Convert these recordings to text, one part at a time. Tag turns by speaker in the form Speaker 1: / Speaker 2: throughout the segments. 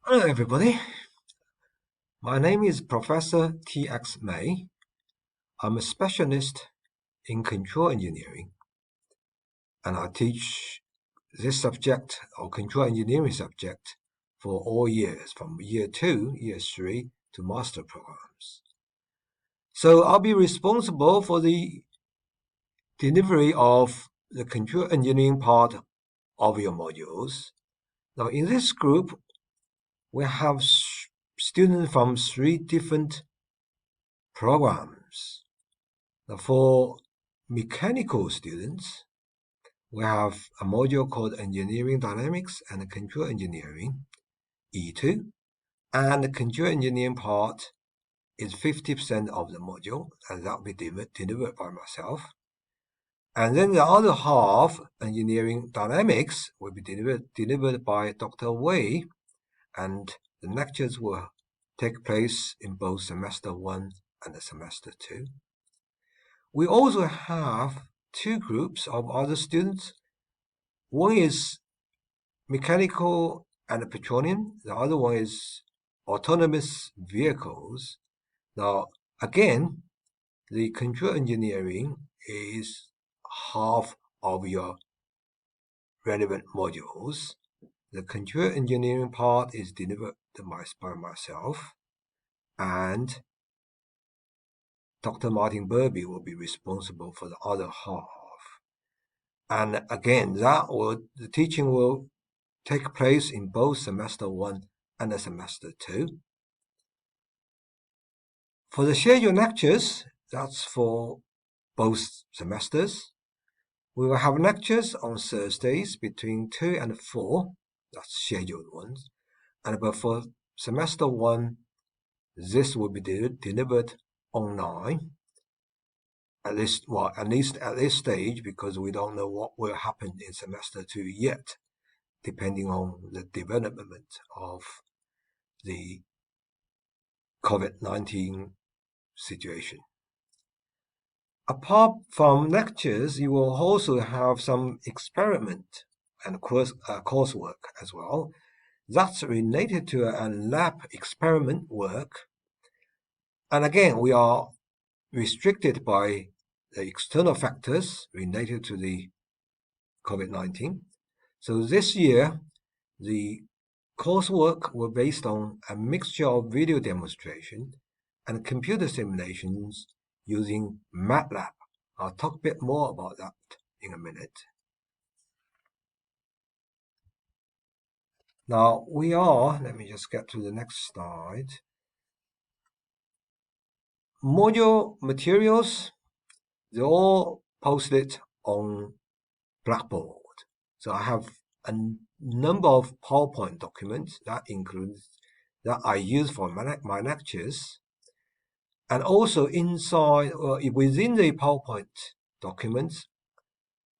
Speaker 1: Hello, everybody. My name is Professor T.X. May. I'm a specialist in control engineering, and I teach this subject or control engineering subject for all years, from year 2, year 3 to master programs. So I'll be responsible for the delivery of the control engineering part of your modules. Now, in this group, we have students from 3 different programs. Now, for mechanical students, we have a module called Engineering Dynamics and Control Engineering, E2, and the control engineering part is 50% of the module, and that will be delivered by myself. And then the other half, Engineering Dynamics, will be delivered by Dr. Wei, and the lectures will take place in both semester 1 and semester 2. We also have 2 groups of other students. One is mechanical and petroleum. The other one is autonomous vehicles. Now, again, the control engineering is half of your relevant modules. The control engineering part is delivered by myself, and Dr. Martin Burby will be responsible for the other half. And again, the teaching will take place in both semester 1 and semester 2. For the scheduled lectures, that's for both semesters. We will have lectures on Thursdays between 2 and 4, that's scheduled ones. But for semester 1, this will be delivered online. At least at this stage, because we don't know what will happen in semester 2 yet, depending on the development of the COVID-19 situation. Apart from lectures, you will also have some experiment and coursework as well. That's related to a lab experiment work. And again, we are restricted by the external factors related to the COVID-19. So this year, the coursework were based on a mixture of video demonstration and computer simulations using MATLAB. I'll talk a bit more about that in a minute. Now let me just get to the next slide. Module materials, they're all posted on Blackboard. So I have a number of PowerPoint documents that I use for my lectures. And also within the PowerPoint documents,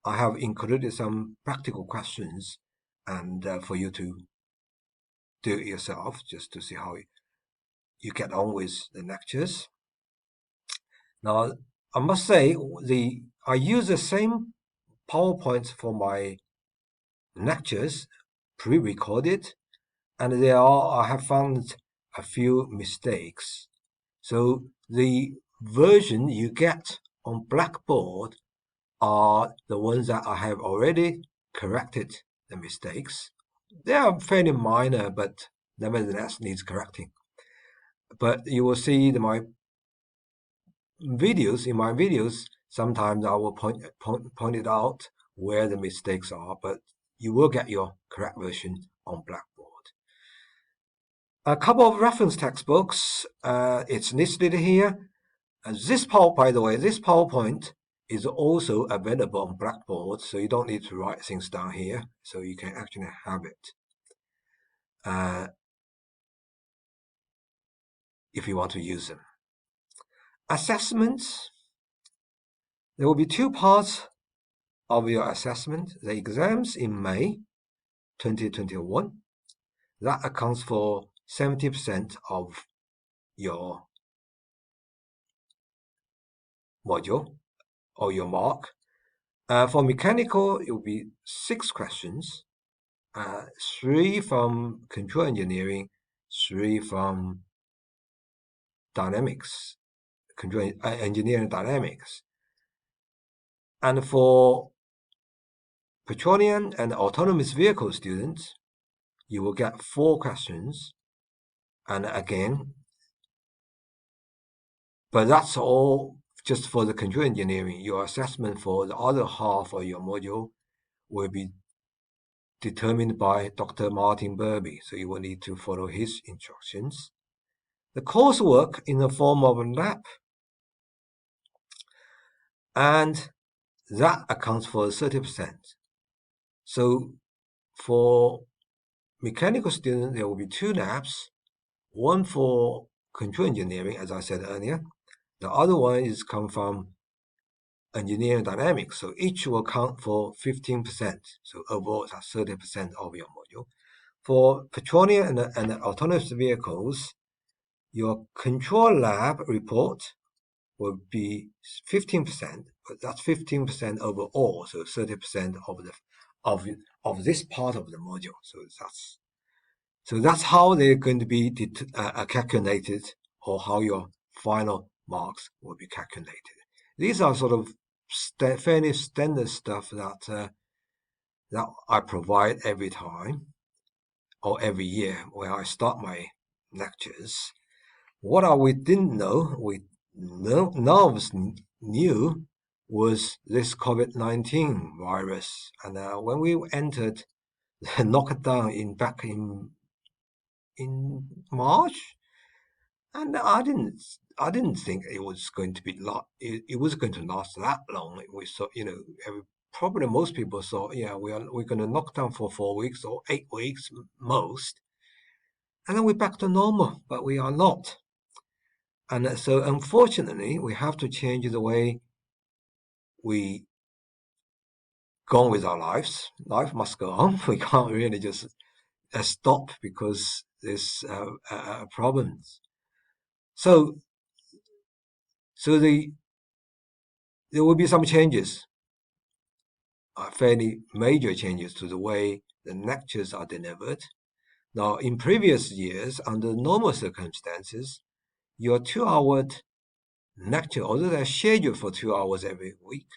Speaker 1: I have included some practical questions and for you to do it yourself, just to see how you get on with the lectures. Now, I must say, I use the same PowerPoint for my lectures, pre-recorded, and I have found a few mistakes. So the version you get on Blackboard are the ones that I have already corrected the mistakes. They are fairly minor, but nevertheless needs correcting. But you will see in my videos, sometimes I will point it out where the mistakes are, but you will get your correct version on Blackboard. A couple of reference textbooks, it's listed here. And by the way, this PowerPoint is also available on Blackboard, so you don't need to write things down here, so you can actually have it if you want to use them. Assessments. There will be 2 parts of your assessment. The exams in May 2021, that accounts for 70% of your module or your mark. For mechanical, it will be 6 questions, 3 from control engineering 3 from dynamics, engineering dynamics. And for petroleum and autonomous vehicle students, you will get 4 questions. And again, but that's all just for the control engineering. Your assessment for the other half of your module will be determined by Dr. Martin Burby, so you will need to follow his instructions. The coursework in the form of a lab, and that accounts for 30%. So for mechanical students, there will be 2 labs, one for control engineering, as I said earlier. The other one is come from engineering dynamics, so each will count for 15%. So overall, that's 30% of your module. For petroleum and autonomous vehicles, your control lab report will be 15%, but that's 15% overall, so 30% of this part of the module. So that's how they're going to be calculated, or how your final marks will be calculated. These are sort of fairly standard stuff that I provide every time or every year when I start my lectures. What we didn't know, none of us knew, was this COVID-19 virus. And when we entered the lockdown back in March, and I didn't think it was going to be it was going to last that long. We saw, probably most people thought, yeah, we're going to lock down for 4 weeks or 8 weeks most, and then we're back to normal. But we are not. And so, unfortunately, we have to change the way we go on with our lives. Life must go on. We can't really just stop because there's problems. So there will be some changes, fairly major changes to the way the lectures are delivered. Now, in previous years, under normal circumstances, your 2-hour lecture, although they're scheduled for 2 hours every week,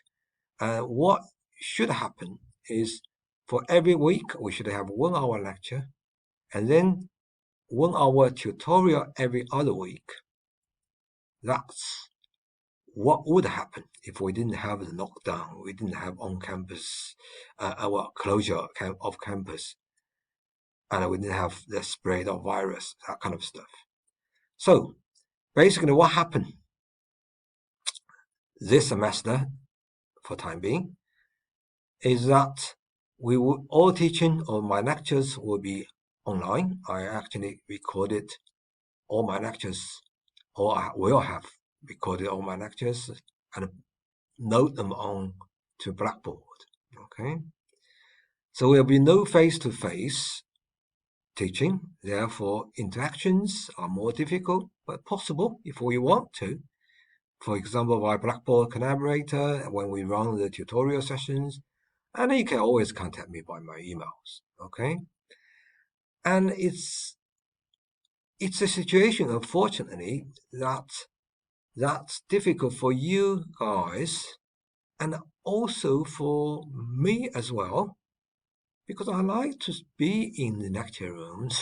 Speaker 1: what should happen is for every week we should have 1 hour lecture and then 1 hour tutorial every other week. That's what would happen if we didn't have the lockdown, we didn't have on-campus closure of campus, and we didn't have the spread of virus, that kind of stuff. So basically what happened this semester, for time being, is that we will all teaching, or my lectures will be online. I actually recorded all my lectures, or I will have recorded all my lectures and note them on to Blackboard. Okay, so there will be no face-to-face teaching. Therefore, interactions are more difficult, but possible if we want to. For example, by Blackboard Collaborator, when we run the tutorial sessions, and you can always contact me by my emails. Okay, and it's a situation, unfortunately, that's difficult for you guys, and also for me as well, because I like to be in the lecture rooms,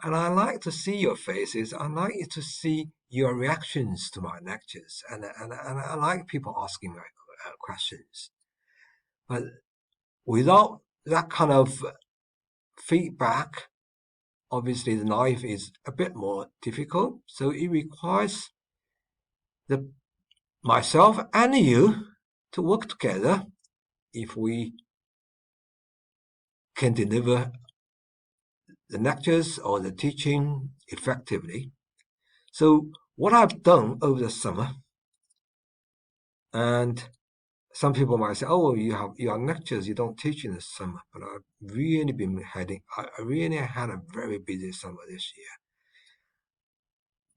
Speaker 1: and I like to see your faces. I like to see your reactions to my lectures, and I like people asking my questions. But without that kind of feedback, obviously the life is a bit more difficult. So it requires myself and you to work together if we can deliver the lectures or the teaching effectively. So what I've done over the summer, and some people might say, oh, you have lectures, you don't teach in the summer, but I've really I really had a very busy summer this year,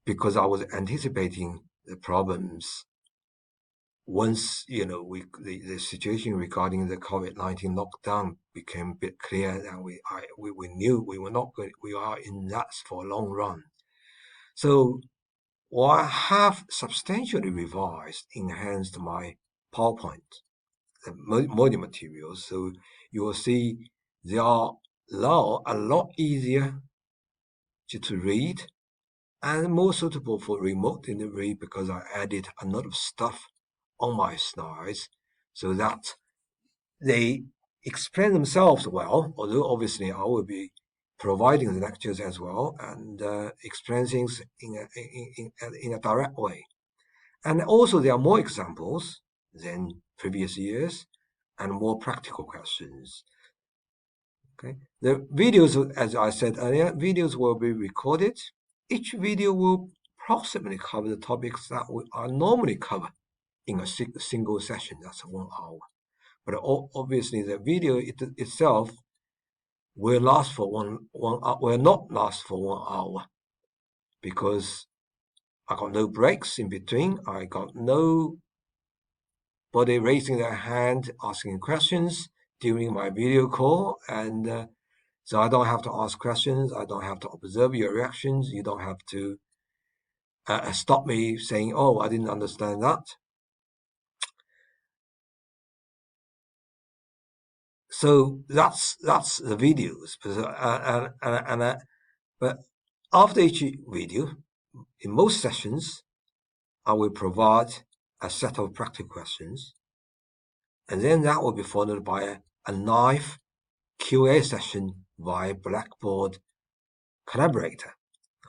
Speaker 1: because I was anticipating the problems once the situation regarding the COVID-19 lockdown became a bit clear, and we knew we were not going, we are in that for a long run. So I have substantially revised, enhanced my PowerPoint, the module materials. So you will see they are now a lot easier to read and more suitable for remote delivery because I added a lot of stuff on my slides so that they explain themselves well, although obviously I will be providing the lectures as well and explain things in a direct way. And also there are more examples than previous years and more practical questions. Okay, the videos, as I said earlier, videos will be recorded. Each video will approximately cover the topics that we are normally cover in a single session. That's 1 hour. But obviously, the video itself will last for will not last for 1 hour because I got no breaks in between. I got nobody raising their hand asking questions during my video call, and so I don't have to ask questions. I don't have to observe your reactions. You don't have to stop me saying, "Oh, I didn't understand that." So that's the videos. But after each video, in most sessions, I will provide a set of practical questions, and then that will be followed by a live QA session via Blackboard Collaborator.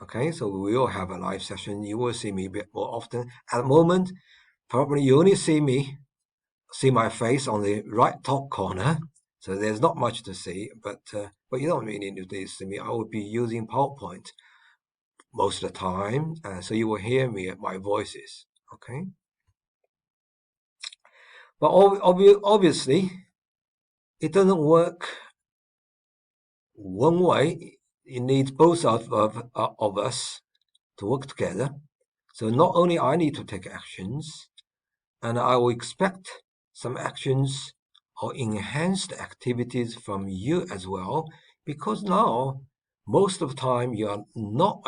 Speaker 1: Okay, so we will have a live session. You will see me a bit more often. At the moment, probably you only see my face on the right top corner. So there's not much to see, but you don't really need to see me. I will be using PowerPoint most of the time, so you will hear me my voices. Okay, but obviously it doesn't work one way. It needs both of us to work together. So not only I need to take actions, and I will expect some actions or enhanced activities from you as well, because now most of the time you are not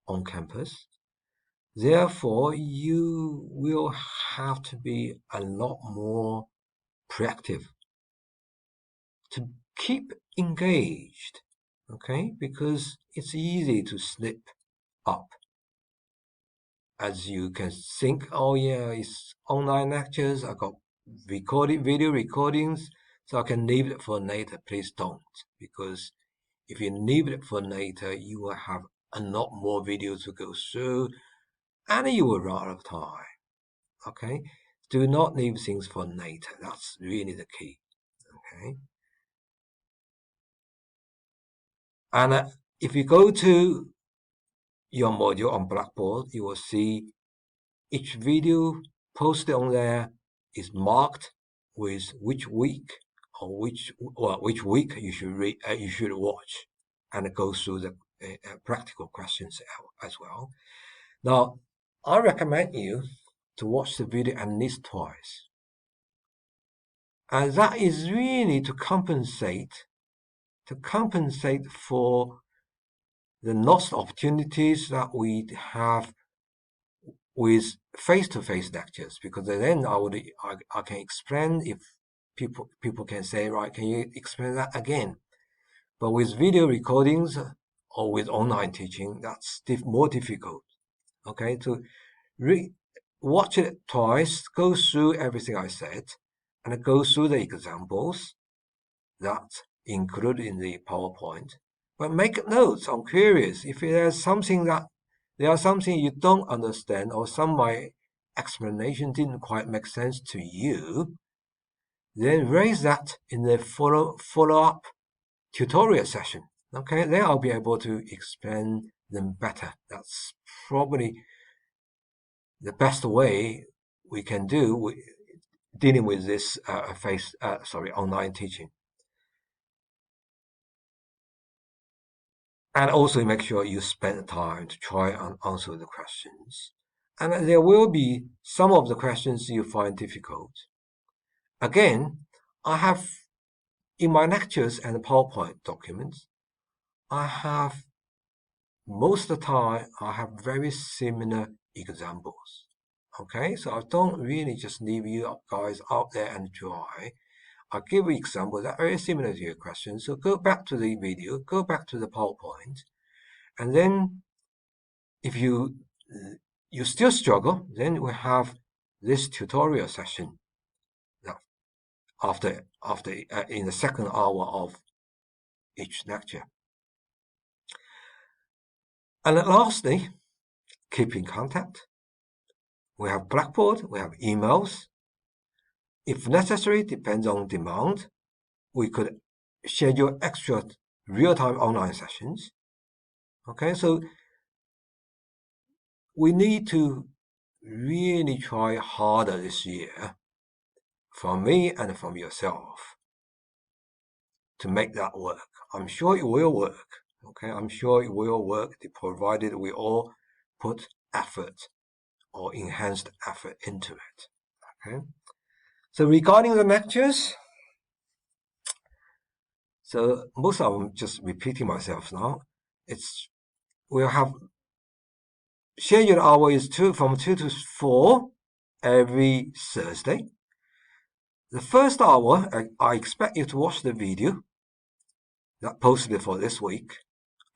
Speaker 1: on campus. Therefore, you will have to be a lot more proactive to keep engaged, okay? Because it's easy to slip up. As you can think, oh yeah, it's online lectures, I got video recordings, so I can leave it for later. Please don't, because if you leave it for later, you will have a lot more videos to go through, and you will run out of time. Okay, do not leave things for later. That's really the key. Okay, and if you go to your module on Blackboard, you will see each video posted on there is marked with which week or which week you should read, you should watch, and go through the practical questions as well. Now, I recommend you to watch the video at least twice, and that is really to compensate for the lost opportunities that we have with face-to-face lectures, because then I can explain. If people can say, right, can you explain that again? But with video recordings or with online teaching, that's more difficult. Okay, to watch it twice, go through everything I said, and go through the examples that included in the PowerPoint. But make notes on queries. If there's something you don't understand, or some of my explanation didn't quite make sense to you, then raise that in the follow-up tutorial session. Okay, then I'll be able to explain them better. That's probably the best way we can do dealing with this online teaching. And also make sure you spend time to try and answer the questions. And there will be some of the questions you find difficult. Again, I have in my lectures and PowerPoint documents, I have most of the time I have very similar examples. Okay, so I don't really just leave you guys out there and try. I give you examples that are very similar to your questions. So go back to the video, go back to the PowerPoint, and then if you still struggle, then we have this tutorial session after in the second hour of each lecture. And lastly, keep in contact. We have Blackboard, we have emails. If necessary, depends on demand, we could schedule extra real-time online sessions. Okay, so we need to really try harder this year, from me and from yourself, to make that work. I'm sure it will work. Okay, I'm sure it will work, provided we all put effort or enhanced effort into it. Okay, so regarding the lectures, so most of them, just repeating myself now, we'll have scheduled hour is from 2 to 4 every Thursday. The first hour, I expect you to watch the video that posted for this week,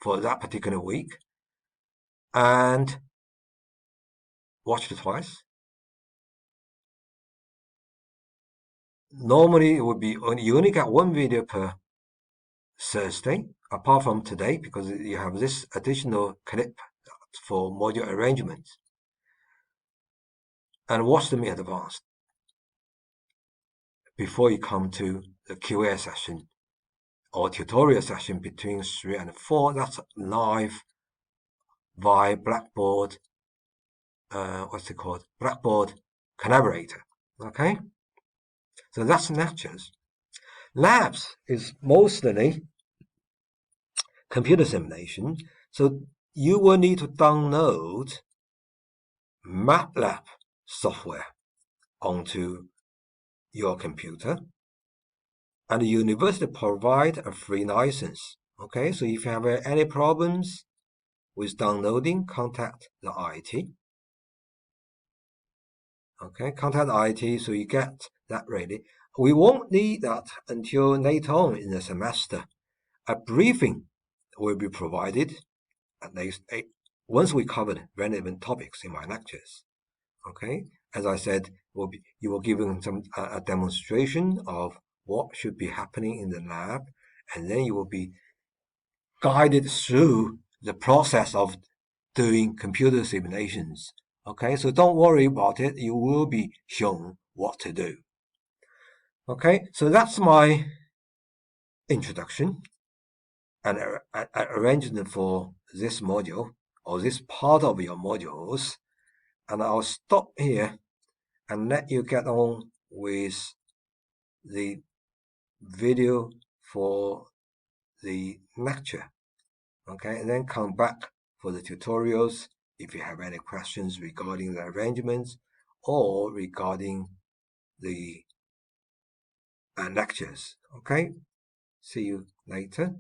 Speaker 1: for that particular week, and watch it twice. Normally, it would be you only get one video per Thursday, apart from today, because you have this additional clip for module arrangement, and watch them in advance before you come to the QA session or tutorial session between 3 and 4. That's live via Blackboard, what's it called? Blackboard Collaborator. Okay, so that's lectures. Labs is mostly computer simulation. So you will need to download MATLAB software onto your computer, and the university provide a free license. Okay, so if you have any problems with downloading, contact the IT. Okay, contact IT so you get that ready. We won't need that until later on in the semester. A briefing will be provided at least once we covered relevant topics in my lectures. Okay, as I said, you will give them a demonstration of what should be happening in the lab, and then you will be guided through the process of doing computer simulations. Okay, so don't worry about it. You will be shown what to do. Okay, so that's my introduction and arrangement for this module or this part of your modules. And I'll stop here and let you get on with the video for the lecture. Okay, and then come back for the tutorials if you have any questions regarding the arrangements or regarding the lectures. Okay, see you later.